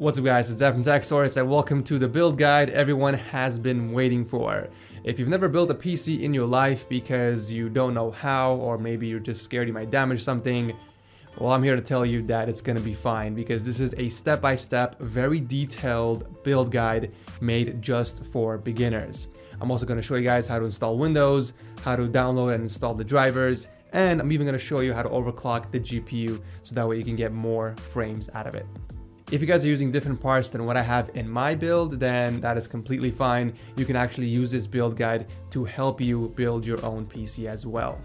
What's up guys, it's Zach from TechSource and welcome to the build guide everyone has been waiting for. If you've never built a PC in your life because you don't know how, or maybe you're just scared you might damage something, well, I'm here to tell you that it's gonna be fine because this is a step-by-step, very detailed build guide made just for beginners. I'm also gonna show you guys how to install Windows, how to download and install the drivers, and I'm even gonna show you how to overclock the GPU so that way you can get more frames out of it. If you guys are using different parts than what I have in my build, then that is completely fine. You can actually use this build guide to help you build your own PC as well.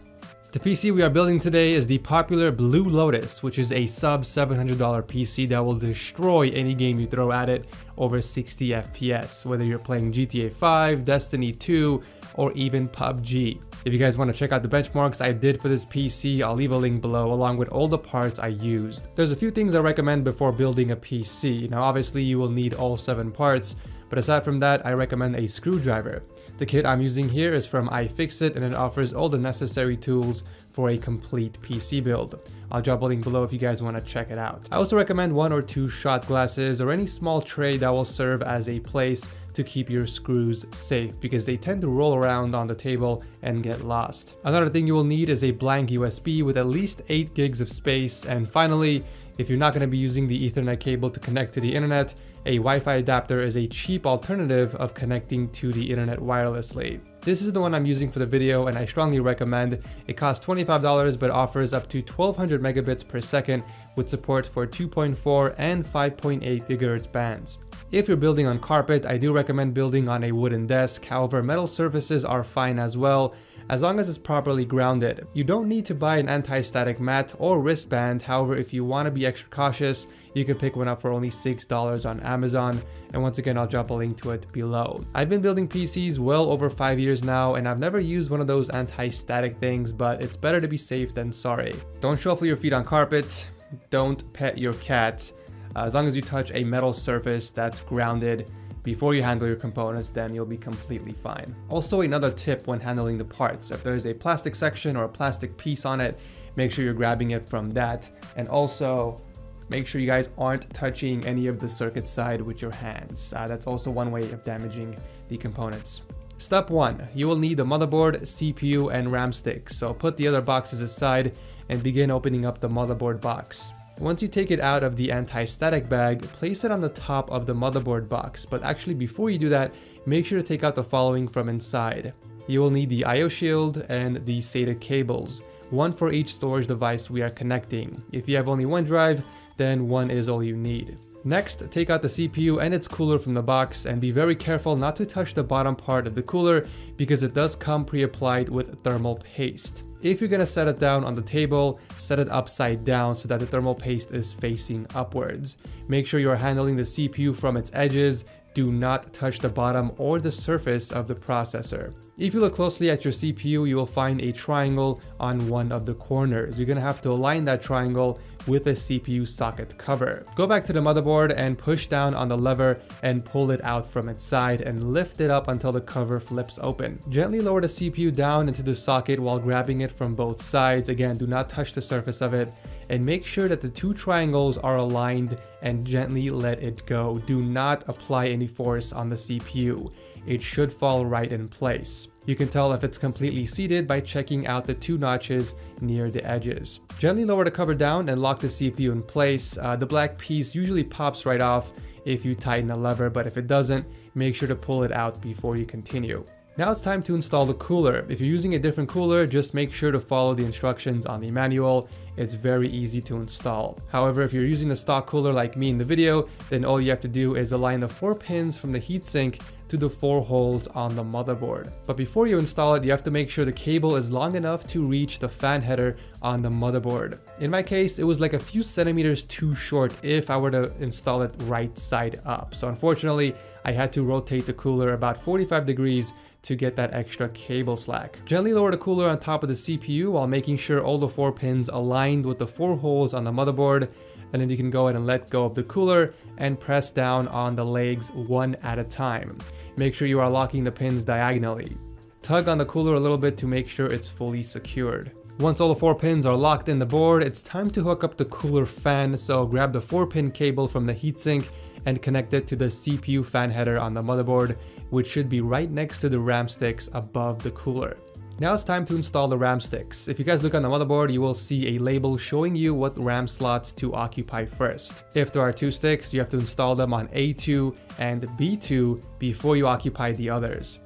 The PC we are building today is the popular Blue Lotus, which is a sub $700 PC that will destroy any game you throw at it over 60 FPS, whether you're playing GTA 5, Destiny 2, or even PUBG. If you guys want to check out the benchmarks I did for this PC, I'll leave a link below along with all the parts I used. There's a few things I recommend before building a PC. Now obviously you will need all 7 parts, but aside from that I recommend a screwdriver. The kit I'm using here is from iFixit and it offers all the necessary tools for a complete PC build. I'll drop a link below if you guys want to check it out. I also recommend 1 or 2 shot glasses or any small tray that will serve as a place to keep your screws safe because they tend to roll around on the table and get lost. Another thing you will need is a blank USB with at least 8 gigs of space, and finally, if you're not going to be using the Ethernet cable to connect to the internet, a Wi-Fi adapter is a cheap alternative of connecting to the internet wirelessly. This is the one I'm using for the video and I strongly recommend. It costs $25 but offers up to 1200 megabits per second with support for 2.4 and 5.8 gigahertz bands. If you're building on carpet, I do recommend building on a wooden desk. However, metal surfaces are fine as well, as long as it's properly grounded. You don't need to buy an anti-static mat or wristband. However, if you want to be extra cautious, you can pick one up for only $6 on Amazon. And once again, I'll drop a link to it below. I've been building PCs well over 5 years now, and I've never used one of those anti-static things, but it's better to be safe than sorry. Don't shuffle your feet on carpet. Don't pet your cat. As long as you touch a metal surface that's grounded before you handle your components, then you'll be completely fine. Also, another tip when handling the parts: if there's a plastic section or a plastic piece on it, make sure you're grabbing it from that. And also, make sure you guys aren't touching any of the circuit side with your hands. That's also one way of damaging the components. Step 1. You will need the motherboard, CPU, and RAM stick. So put the other boxes aside and begin opening up the motherboard box. Once you take it out of the anti-static bag, place it on the top of the motherboard box. But actually, before you do that, make sure to take out the following from inside. You will need the I/O shield and the SATA cables, one for each storage device we are connecting. If you have only one drive, then one is all you need. Next, take out the CPU and its cooler from the box and be very careful not to touch the bottom part of the cooler because it does come pre-applied with thermal paste. If you're gonna set it down on the table, set it upside down so that the thermal paste is facing upwards. Make sure you are handling the CPU from its edges. Do not touch the bottom or the surface of the processor. If you look closely at your CPU, you will find a triangle on one of the corners. You're gonna have to align that triangle with a CPU socket cover. Go back to the motherboard and push down on the lever and pull it out from its side and lift it up until the cover flips open. Gently lower the CPU down into the socket while grabbing it from both sides. Again, do not touch the surface of it, and make sure that the 2 triangles are aligned and gently let it go. Do not apply any force on the CPU. It should fall right in place. You can tell if it's completely seated by checking out the 2 notches near the edges. Gently lower the cover down and lock the CPU in place. The black piece usually pops right off if you tighten the lever, but if it doesn't, make sure to pull it out before you continue. Now it's time to install the cooler. If you're using a different cooler, just make sure to follow the instructions on the manual. It's very easy to install. However, if you're using the stock cooler like me in the video, then all you have to do is align the 4 pins from the heatsink to the 4 holes on the motherboard. But before you install it, you have to make sure the cable is long enough to reach the fan header on the motherboard. In my case, it was like a few centimeters too short if I were to install it right side up. So unfortunately, I had to rotate the cooler about 45 degrees to get that extra cable slack. Gently lower the cooler on top of the CPU while making sure all the 4 pins aligned with the 4 holes on the motherboard, and then you can go ahead and let go of the cooler and press down on the legs one at a time. Make sure you are locking the pins diagonally. Tug on the cooler a little bit to make sure it's fully secured. Once all the 4 pins are locked in the board, it's time to hook up the cooler fan, so grab the 4-pin cable from the heatsink and connect it to the CPU fan header on the motherboard, which should be right next to the RAM sticks above the cooler. Now it's time to install the RAM sticks. If you guys look on the motherboard, you will see a label showing you what RAM slots to occupy first. If there are 2 sticks, you have to install them on A2 and B2 before you occupy the others.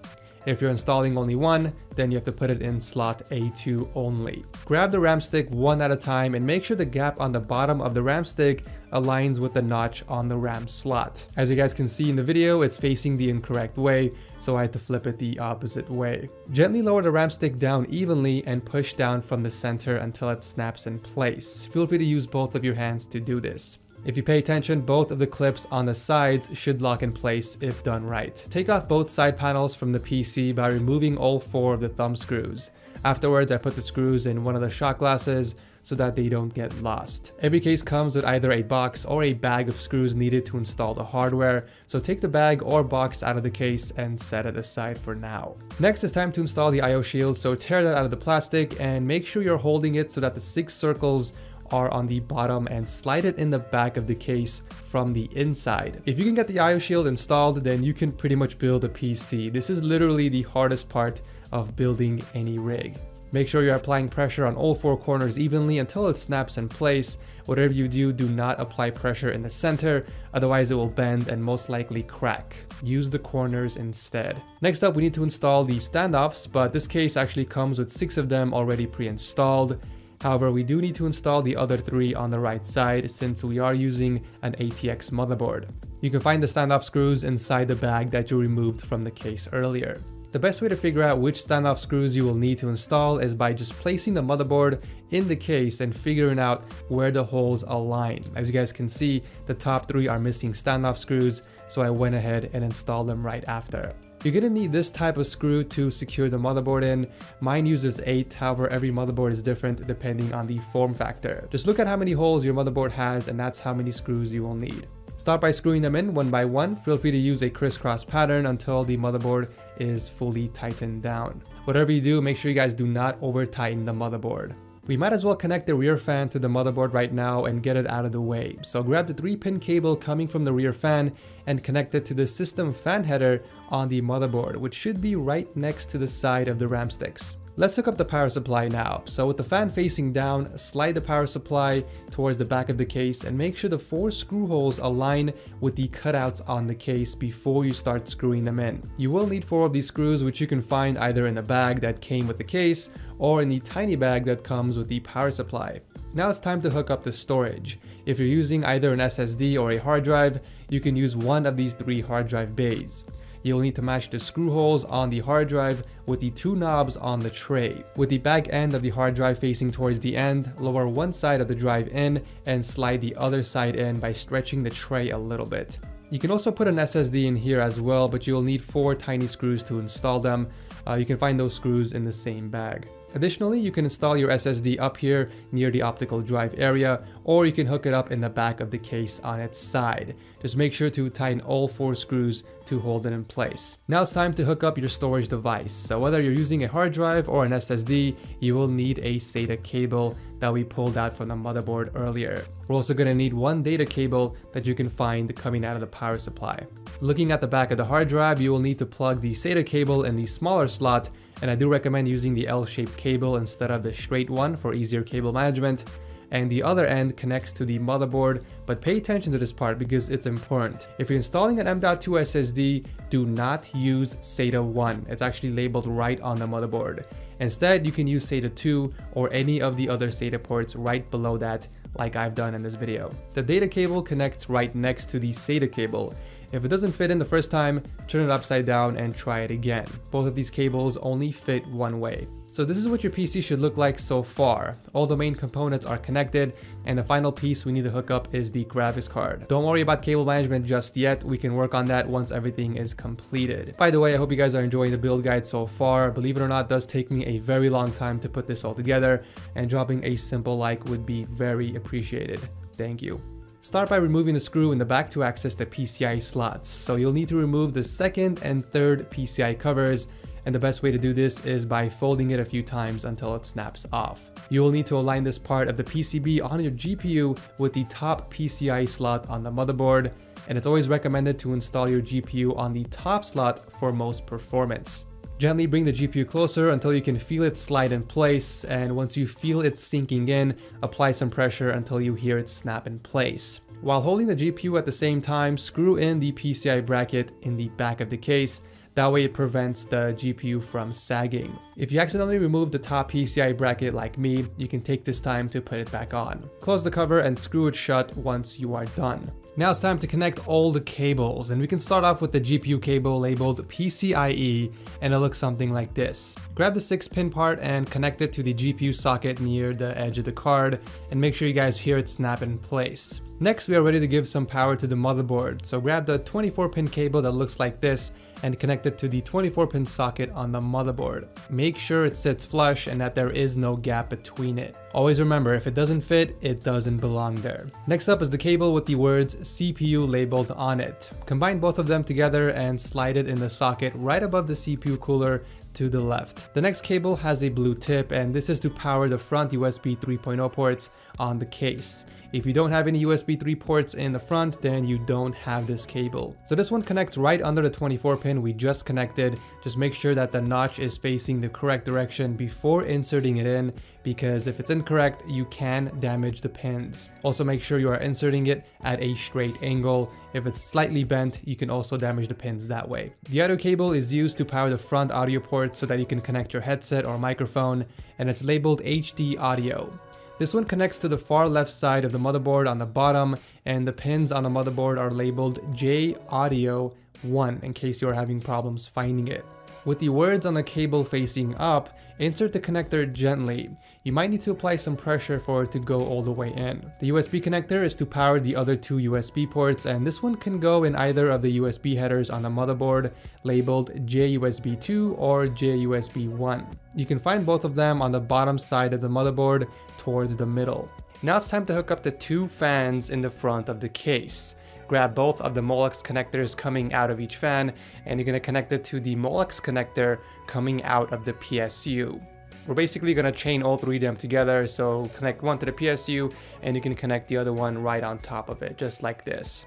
If you're installing only one, then you have to put it in slot A2 only. Grab the RAM stick one at a time and make sure the gap on the bottom of the RAM stick aligns with the notch on the RAM slot. As you guys can see in the video, it's facing the incorrect way, so I had to flip it the opposite way. Gently lower the RAM stick down evenly and push down from the center until it snaps in place. Feel free to use both of your hands to do this. If you pay attention, both of the clips on the sides should lock in place if done right. Take off both side panels from the PC by removing all 4 of the thumb screws. Afterwards, I put the screws in one of the shot glasses so that they don't get lost. Every case comes with either a box or a bag of screws needed to install the hardware, so take the bag or box out of the case and set it aside for now. Next, it's time to install the IO shield, so tear that out of the plastic and make sure you're holding it so that the 6 circles are on the bottom and slide it in the back of the case from the inside. If you can get the IO shield installed, then you can pretty much build a PC. This is literally the hardest part of building any rig. Make sure you're applying pressure on all 4 corners evenly until it snaps in place. Whatever you do, do not apply pressure in the center, otherwise it will bend and most likely crack. Use the corners instead. Next up, we need to install the standoffs, but this case actually comes with 6 of them already pre-installed. However, we do need to install the other 3 on the right side since we are using an ATX motherboard. You can find the standoff screws inside the bag that you removed from the case earlier. The best way to figure out which standoff screws you will need to install is by just placing the motherboard in the case and figuring out where the holes align. As you guys can see, the top 3 are missing standoff screws, so I went ahead and installed them right after. You're gonna need this type of screw to secure the motherboard in. Mine uses 8, however every motherboard is different depending on the form factor. Just look at how many holes your motherboard has and that's how many screws you will need. Start by screwing them in one by one. Feel free to use a crisscross pattern until the motherboard is fully tightened down. Whatever you do, make sure you guys do not over tighten the motherboard. We might as well connect the rear fan to the motherboard right now and get it out of the way. So grab the 3-pin cable coming from the rear fan and connect it to the system fan header on the motherboard, which should be right next to the side of the RAM sticks. Let's hook up the power supply now. So with the fan facing down, slide the power supply towards the back of the case and make sure the 4 screw holes align with the cutouts on the case before you start screwing them in. You will need 4 of these screws, which you can find either in the bag that came with the case or in the tiny bag that comes with the power supply. Now it's time to hook up the storage. If you're using either an SSD or a hard drive, you can use one of these 3 hard drive bays. You'll need to match the screw holes on the hard drive with the 2 knobs on the tray. With the back end of the hard drive facing towards the end, lower one side of the drive in and slide the other side in by stretching the tray a little bit. You can also put an SSD in here as well, but you'll need 4 tiny screws to install them. You can find those screws in the same bag. Additionally, you can install your SSD up here near the optical drive area, or you can hook it up in the back of the case on its side. Just make sure to tighten all 4 screws to hold it in place. Now it's time to hook up your storage device. So whether you're using a hard drive or an SSD, you will need a SATA cable that we pulled out from the motherboard earlier. We're also going to need 1 data cable that you can find coming out of the power supply. Looking at the back of the hard drive, you will need to plug the SATA cable in the smaller slot, and I do recommend using the L-shaped cable instead of the straight one for easier cable management. And the other end connects to the motherboard, but pay attention to this part because it's important. If you're installing an M.2 SSD, do not use SATA 1. It's actually labeled right on the motherboard. Instead, you can use SATA 2 or any of the other SATA ports right below that, like I've done in this video. The data cable connects right next to the SATA cable. If it doesn't fit in the first time, turn it upside down and try it again. Both of these cables only fit one way. So this is what your PC should look like so far. All the main components are connected, and the final piece we need to hook up is the graphics card. Don't worry about cable management just yet. We can work on that once everything is completed. By the way, I hope you guys are enjoying the build guide so far. Believe it or not, it does take me a very long time to put this all together, and dropping a simple like would be very appreciated. Thank you. Start by removing the screw in the back to access the PCI slots. So you'll need to remove the second and third PCI covers, and the best way to do this is by folding it a few times until it snaps off. You will need to align this part of the PCB on your GPU with the top PCI slot on the motherboard, and it's always recommended to install your GPU on the top slot for most performance. Gently bring the GPU closer until you can feel it slide in place, and once you feel it sinking in, apply some pressure until you hear it snap in place. While holding the GPU at the same time, screw in the PCI bracket in the back of the case. That way it prevents the GPU from sagging. If you accidentally remove the top PCI bracket like me, you can take this time to put it back on. Close the cover and screw it shut once you are done. Now it's time to connect all the cables, and we can start off with the GPU cable labeled PCIe, and it looks something like this. Grab the 6-pin part and connect it to the GPU socket near the edge of the card, and make sure you guys hear it snap in place. Next, we are ready to give some power to the motherboard, so grab the 24-pin cable that looks like this and connect it to the 24-pin socket on the motherboard. Make sure it sits flush and that there is no gap between it. Always remember, if it doesn't fit, it doesn't belong there. Next up is the cable with the words CPU labeled on it. Combine both of them together and slide it in the socket right above the CPU cooler to the left. The next cable has a blue tip, and this is to power the front USB 3.0 ports on the case. If you don't have any USB 3 ports in the front, then you don't have this cable. So this one connects right under the 24 pin we just connected. Just make sure that the notch is facing the correct direction before inserting it in, because if it's incorrect, you can damage the pins. Also make sure you are inserting it at a straight angle. If it's slightly bent, you can also damage the pins that way. The audio cable is used to power the front audio port so that you can connect your headset or microphone, and it's labeled HD audio. This one connects to the far left side of the motherboard on the bottom, and the pins on the motherboard are labeled J Audio 1 in case you are having problems finding it. With the words on the cable facing up, insert the connector gently. You might need to apply some pressure for it to go all the way in. The USB connector is to power the other two USB ports, and this one can go in either of the USB headers on the motherboard labeled JUSB 2 or JUSB 1. You can find both of them on the bottom side of the motherboard towards the middle. Now it's time to hook up the two fans in the front of the case. Grab both of the Molex connectors coming out of each fan, and you're going to connect it to the Molex connector coming out of the PSU. We're basically going to chain all three of them together, so connect one to the PSU and you can connect the other one right on top of it, just like this.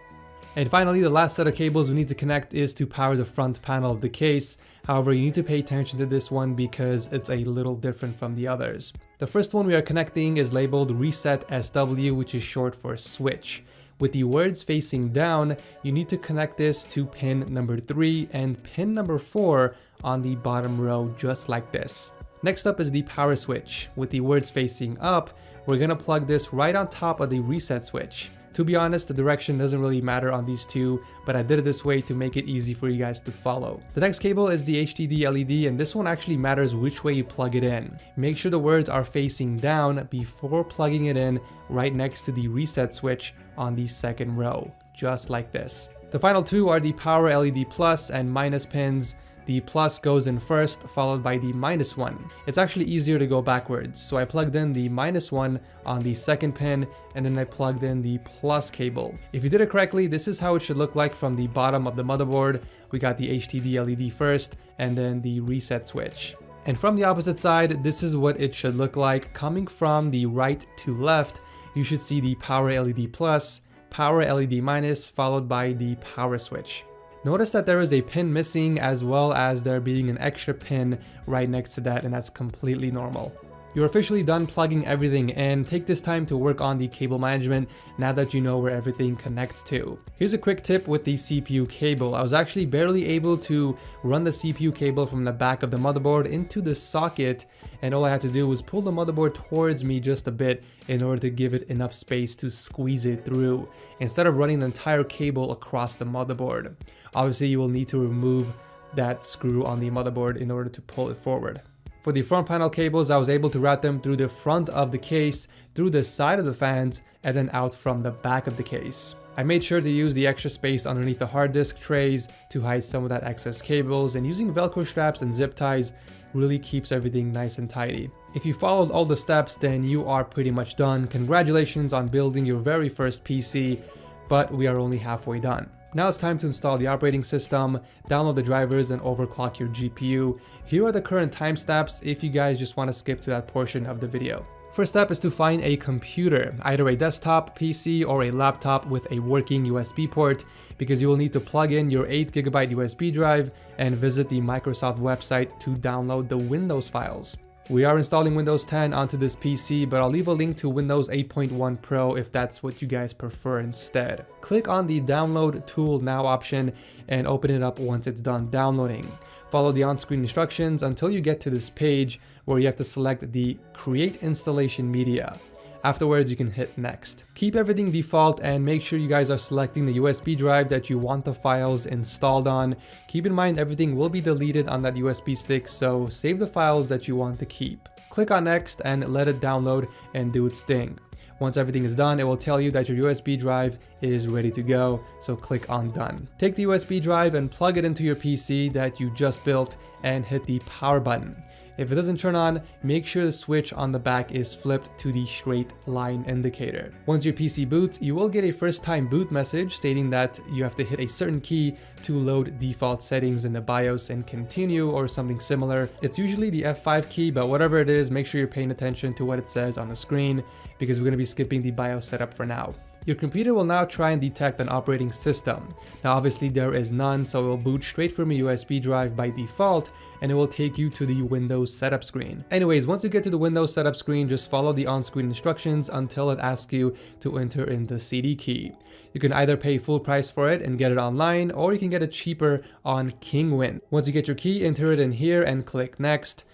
And finally, the last set of cables we need to connect is to power the front panel of the case. However, you need to pay attention to this one because it's a little different from the others. The first one we are connecting is labeled Reset SW, which is short for switch. With the words facing down, you need to connect this to pin number 3 and pin number 4 on the bottom row, just like this. Next up is the power switch. With the words facing up, we're gonna plug this right on top of the reset switch. To be honest, the direction doesn't really matter on these two, but I did it this way to make it easy for you guys to follow. The next cable is the HDD LED, and this one actually matters which way you plug it in. Make sure the words are facing down before plugging it in right next to the reset switch on the second row, just like this. The final two are the power LED plus and minus pins. The plus goes in first, followed by the minus one. It's actually easier to go backwards, so I plugged in the minus one on the second pin, and then I plugged in the plus cable. If you did it correctly, this is how it should look like from the bottom of the motherboard. We got the HDD LED first, and then the reset switch. And from the opposite side, this is what it should look like. Coming from the right to left, you should see the power LED plus, power LED minus, followed by the power switch. Notice that there is a pin missing, as well as there being an extra pin right next to that, and that's completely normal. You're officially done plugging everything in. Take this time to work on the cable management now that you know where everything connects to. Here's a quick tip with the CPU cable. I was actually barely able to run the CPU cable from the back of the motherboard into the socket, and all I had to do was pull the motherboard towards me just a bit in order to give it enough space to squeeze it through, instead of running the entire cable across the motherboard. Obviously, you will need to remove that screw on the motherboard in order to pull it forward. For the front panel cables, I was able to route them through the front of the case, through the side of the fans, and then out from the back of the case. I made sure to use the extra space underneath the hard disk trays to hide some of that excess cables, and using Velcro straps and zip ties really keeps everything nice and tidy. If you followed all the steps, then you are pretty much done. Congratulations on building your very first PC, but we are only halfway done. Now it's time to install the operating system, download the drivers, and overclock your GPU. Here are the current timestamps if you guys just want to skip to that portion of the video. First step is to find a computer, either a desktop, PC, or a laptop with a working USB port, because you will need to plug in your 8GB USB drive and visit the Microsoft website to download the Windows files. We are installing Windows 10 onto this PC, but I'll leave a link to Windows 8.1 Pro if that's what you guys prefer instead. Click on the Download Tool Now option and open it up once it's done downloading. Follow the on-screen instructions until you get to this page where you have to select the Create Installation Media. Afterwards, you can hit Next. Keep everything default and make sure you guys are selecting the USB drive that you want the files installed on. Keep in mind everything will be deleted on that USB stick, so save the files that you want to keep. Click on Next and let it download and do its thing. Once everything is done, it will tell you that your USB drive is ready to go, so click on Done. Take the USB drive and plug it into your PC that you just built and hit the power button. If it doesn't turn on, make sure the switch on the back is flipped to the straight line indicator. Once your PC boots, you will get a first time boot message stating that you have to hit a certain key to load default settings in the BIOS and continue or something similar. It's usually the F5 key, but whatever it is, make sure you're paying attention to what it says on the screen because we're going to be skipping the BIOS setup for now. Your computer will now try and detect an operating system. Now obviously there is none, so it will boot straight from a USB drive by default and it will take you to the Windows setup screen. Anyways, once you get to the Windows setup screen, just follow the on-screen instructions until it asks you to enter in the CD key. You can either pay full price for it and get it online, or you can get it cheaper on Kingwin. Once you get your key, enter it in here and click Next.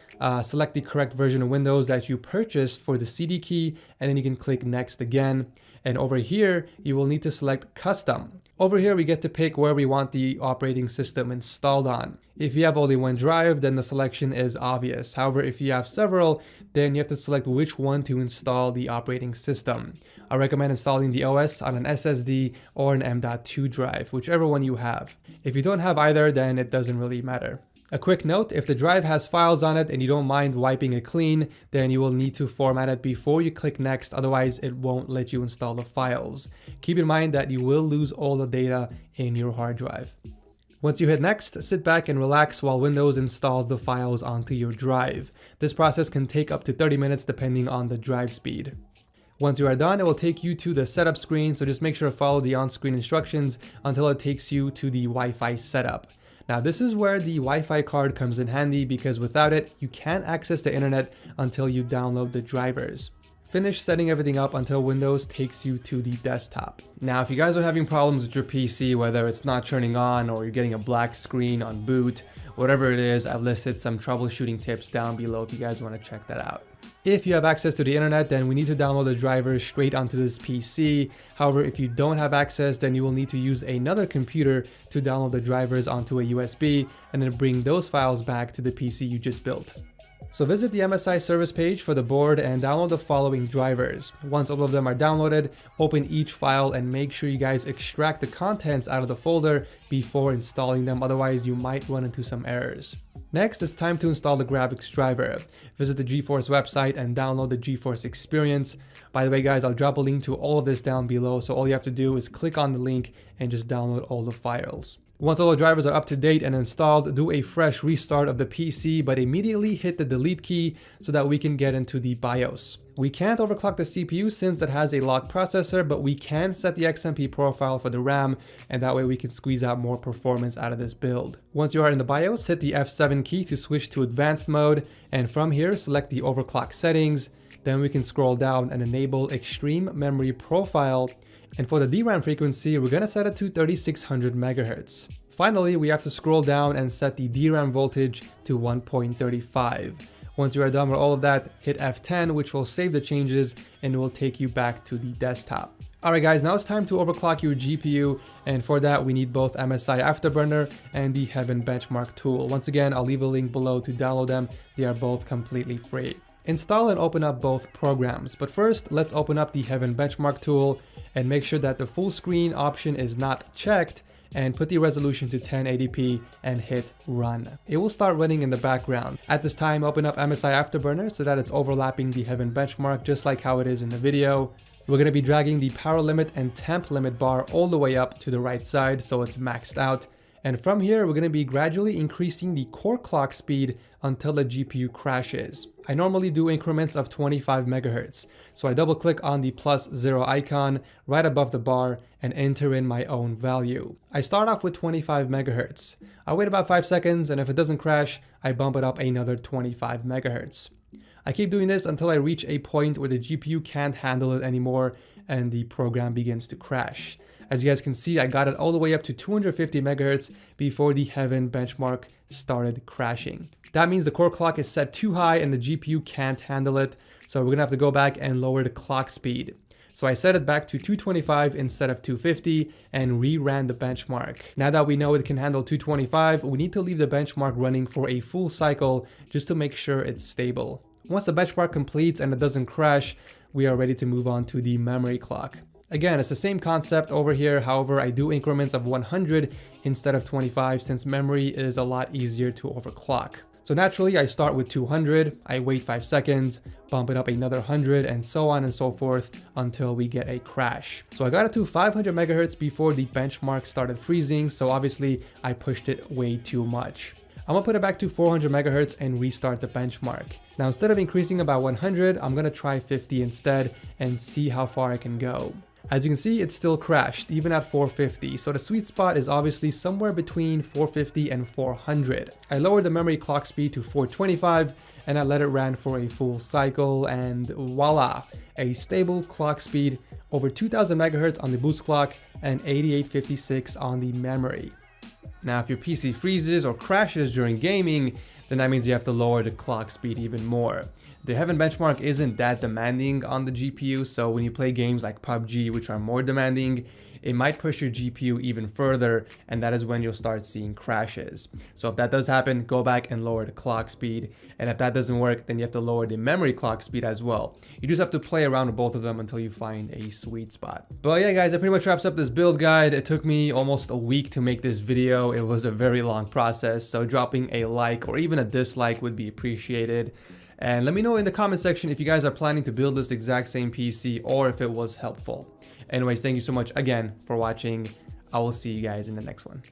Select the correct version of Windows that you purchased for the CD key, and then you can click Next again. And over here, you will need to select Custom. Over here, we get to pick where we want the operating system installed on. If you have only one drive, then the selection is obvious. However, if you have several, then you have to select which one to install the operating system. I recommend installing the OS on an SSD or an M.2 drive, whichever one you have. If you don't have either, then it doesn't really matter. A quick note, if the drive has files on it and you don't mind wiping it clean, then you will need to format it before you click Next, otherwise it won't let you install the files. Keep in mind that you will lose all the data in your hard drive. Once you hit Next, sit back and relax while Windows installs the files onto your drive. This process can take up to 30 minutes depending on the drive speed. Once you are done, it will take you to the setup screen, so just make sure to follow the on-screen instructions until it takes you to the Wi-Fi setup. Now this is where the Wi-Fi card comes in handy because without it, you can't access the internet until you download the drivers. Finish setting everything up until Windows takes you to the desktop. Now if you guys are having problems with your PC, whether it's not turning on or you're getting a black screen on boot, whatever it is, I've listed some troubleshooting tips down below if you guys want to check that out. If you have access to the internet, then we need to download the drivers straight onto this PC. However, if you don't have access, then you will need to use another computer to download the drivers onto a USB and then bring those files back to the PC you just built. So visit the MSI service page for the board and download the following drivers. Once all of them are downloaded, open each file and make sure you guys extract the contents out of the folder before installing them, otherwise you might run into some errors. Next, it's time to install the graphics driver. Visit the GeForce website and download the GeForce Experience. By the way guys, I'll drop a link to all of this down below, so all you have to do is click on the link and just download all the files. Once all the drivers are up to date and installed, do a fresh restart of the PC, but immediately hit the delete key so that we can get into the BIOS. We can't overclock the CPU since it has a locked processor, but we can set the XMP profile for the RAM, and that way we can squeeze out more performance out of this build. Once you are in the BIOS, hit the F7 key to switch to advanced mode, and from here select the overclock settings. Then we can scroll down and enable extreme memory profile. And for the DRAM frequency, we're going to set it to 3600 MHz. Finally, we have to scroll down and set the DRAM voltage to 1.35. Once you are done with all of that, hit F10, which will save the changes and it will take you back to the desktop. Alright guys, now it's time to overclock your GPU, and for that we need both MSI Afterburner and the Heaven Benchmark tool. Once again, I'll leave a link below to download them. They are both completely free. Install and open up both programs, but first let's open up the Heaven Benchmark tool and make sure that the full screen option is not checked, and put the resolution to 1080p and hit run. It will start running in the background. At this time, open up MSI Afterburner so that it's overlapping the Heaven Benchmark just like how it is in the video. We're going to be dragging the power limit and temp limit bar all the way up to the right side so it's maxed out. And from here, we're going to be gradually increasing the core clock speed until the GPU crashes. I normally do increments of 25 megahertz. So I double click on the +0 icon right above the bar and enter in my own value. I start off with 25 megahertz. I wait about 5 seconds, and if it doesn't crash, I bump it up another 25 megahertz. I keep doing this until I reach a point where the GPU can't handle it anymore and the program begins to crash. As you guys can see, I got it all the way up to 250 megahertz before the Heaven benchmark started crashing. That means the core clock is set too high and the GPU can't handle it, so we're gonna have to go back and lower the clock speed. So I set it back to 225 instead of 250 and reran the benchmark. Now that we know it can handle 225, we need to leave the benchmark running for a full cycle just to make sure it's stable. Once the benchmark completes and it doesn't crash, we are ready to move on to the memory clock. Again, it's the same concept over here, however, I do increments of 100 instead of 25 since memory is a lot easier to overclock. So naturally, I start with 200, I wait 5 seconds, bump it up another 100, and so on and so forth until we get a crash. So I got it to 500 megahertz before the benchmark started freezing, so obviously I pushed it way too much. I'm gonna put it back to 400 megahertz and restart the benchmark. Now instead of increasing about 100, I'm gonna try 50 instead and see how far I can go. As you can see, it still crashed, even at 450, so the sweet spot is obviously somewhere between 450 and 400. I lowered the memory clock speed to 425, and I let it run for a full cycle, and voila! A stable clock speed, over 2000 megahertz on the boost clock, and 8856 on the memory. Now, if your PC freezes or crashes during gaming, then that means you have to lower the clock speed even more. The Heaven benchmark isn't that demanding on the GPU, so when you play games like PUBG, which are more demanding, it might push your GPU even further, and that is when you'll start seeing crashes. So if that does happen, go back and lower the clock speed, and if that doesn't work, then you have to lower the memory clock speed as well. You just have to play around with both of them until you find a sweet spot. But yeah guys, that pretty much wraps up this build guide. It took me almost a week to make this video. It was a very long process, so dropping a like or even a dislike would be appreciated. And let me know in the comment section if you guys are planning to build this exact same PC or if it was helpful. Anyways, thank you so much again for watching. I will see you guys in the next one.